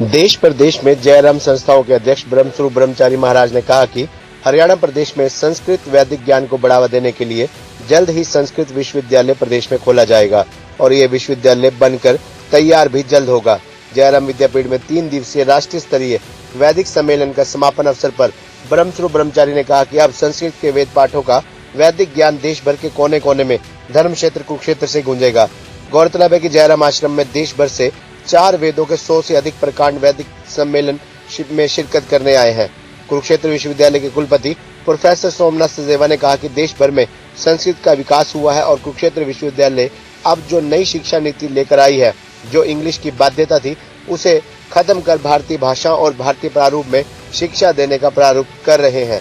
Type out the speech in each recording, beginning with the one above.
देश प्रदेश में जयराम संस्थाओं के अध्यक्ष ब्रह्मस्वरूप ब्रह्मचारी महाराज ने कहा कि हरियाणा प्रदेश में संस्कृत वैदिक ज्ञान को बढ़ावा देने के लिए जल्द ही संस्कृत विश्वविद्यालय प्रदेश में खोला जाएगा और ये विश्वविद्यालय बनकर तैयार भी जल्द होगा। जयराम विद्यापीठ में 3 दिवसीय राष्ट्रीय स्तरीय वैदिक सम्मेलन का समापन अवसर पर ब्रह्मस्वरूप ब्रह्मचारी ने कहा कि अब संस्कृत के वेद पाठों का वैदिक ज्ञान देश भर के कोने कोने में धर्म क्षेत्र कुरुक्षेत्र से गूंजेगा। गौरतलब है कि जयराम आश्रम में देश भर से 4 वेदों के 100 से अधिक प्रकांड वैदिक सम्मेलन में शिरकत करने आए हैं। कुरुक्षेत्र विश्वविद्यालय के कुलपति प्रोफेसर सोमनाथ सचदेवा ने कहा कि देश भर में संस्कृत का विकास हुआ है और कुरुक्षेत्र विश्वविद्यालय अब जो नई शिक्षा नीति लेकर आई है, जो इंग्लिश की बाध्यता थी, उसे खत्म कर भारतीय भाषा और भारतीय प्रारूप में शिक्षा देने का प्रारूप कर रहे हैं।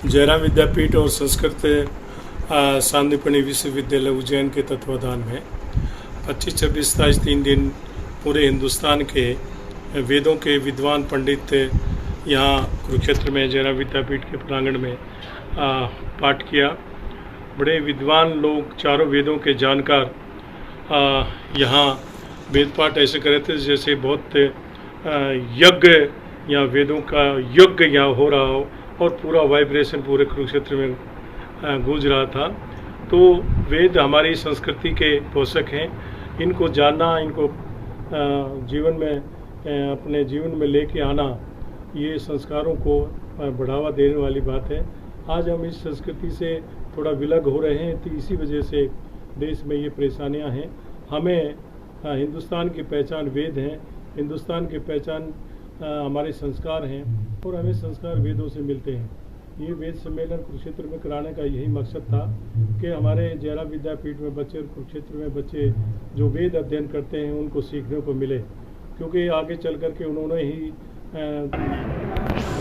जयराम विद्यापीठ और संस्कृत सांदीपनि विश्वविद्यालय उज्जैन के तत्वाधान में 25, 26, 27 3 दिन पूरे हिंदुस्तान के वेदों के विद्वान पंडित यहाँ कुरुक्षेत्र में जयराम विद्यापीठ के प्रांगण में पाठ किया। बड़े विद्वान लोग, चारों वेदों के जानकार यहाँ वेद पाठ ऐसे कर रहे थे जैसे बहुत यज्ञ या वेदों का यज्ञ यहाँ हो रहा हो और पूरा वाइब्रेशन पूरे कुरुक्षेत्र में गूंज रहा था। तो वेद हमारी संस्कृति के पोषक हैं, इनको जानना, इनको जीवन में अपने जीवन में लेके आना, ये संस्कारों को बढ़ावा देने वाली बात है। आज हम इस संस्कृति से थोड़ा विलग हो रहे हैं, तो इसी वजह से देश में ये परेशानियां हैं। हमें हिंदुस्तान की पहचान वेद हैं, हिंदुस्तान की पहचान हमारे संस्कार हैं और हमें संस्कार वेदों से मिलते हैं। ये वेद सम्मेलन कुरुक्षेत्र में कराने का यही मकसद था कि हमारे जयराम विद्यापीठ में बच्चे और कुरुक्षेत्र में बच्चे जो वेद अध्ययन करते हैं उनको सीखने को मिले, क्योंकि आगे चल कर के उन्होंने ही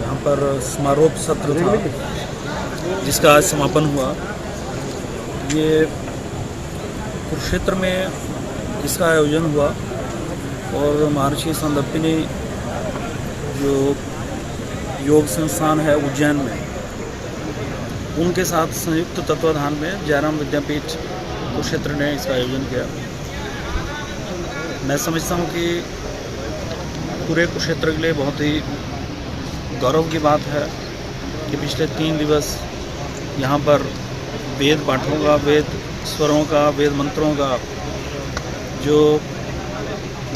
यहाँ पर समारोह सत्र था जिसका आज समापन हुआ। ये कुरुक्षेत्र में इसका आयोजन हुआ और महर्षि सांदीपनि जो योग संस्थान है उज्जैन में, उनके साथ संयुक्त तत्वाधान में जयराम विद्यापीठ कुरुक्षेत्र ने इसका आयोजन किया। मैं समझता हूँ कि पूरे कुरुक्षेत्र के लिए बहुत ही गौरव की बात है कि पिछले 3 दिवस यहाँ पर वेद पाठों का, वेद स्वरों का, वेद मंत्रों का जो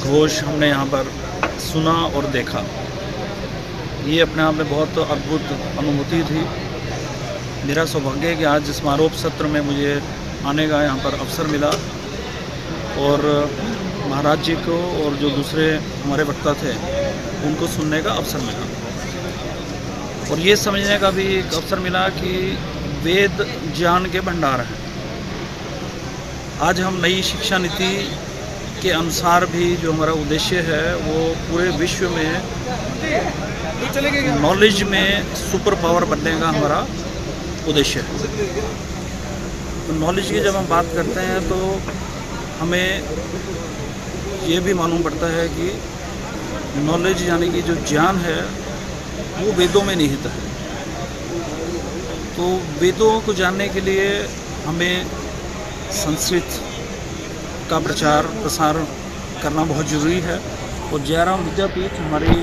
घोष हमने यहाँ पर सुना और देखा, ये अपने आप में बहुत अद्भुत अनुभूति थी। मेरा सौभाग्य है कि आज समारोह सत्र में मुझे आने का यहाँ पर अवसर मिला और महाराज जी को और जो दूसरे हमारे वक्ता थे उनको सुनने का अवसर मिला और ये समझने का भी एक अवसर मिला कि वेद ज्ञान के भंडार हैं। आज हम नई शिक्षा नीति के अनुसार भी जो हमारा उद्देश्य है वो पूरे विश्व में नॉलेज में सुपर पावर बनने का हमारा उद्देश्य है। तो नॉलेज की जब हम बात करते हैं तो हमें ये भी मालूम पड़ता है कि नॉलेज यानी कि जो ज्ञान है वो वेदों में निहित है। तो वेदों को जानने के लिए हमें संस्कृत का प्रचार प्रसार करना बहुत ज़रूरी है और जयराम विद्यापीठ हमारी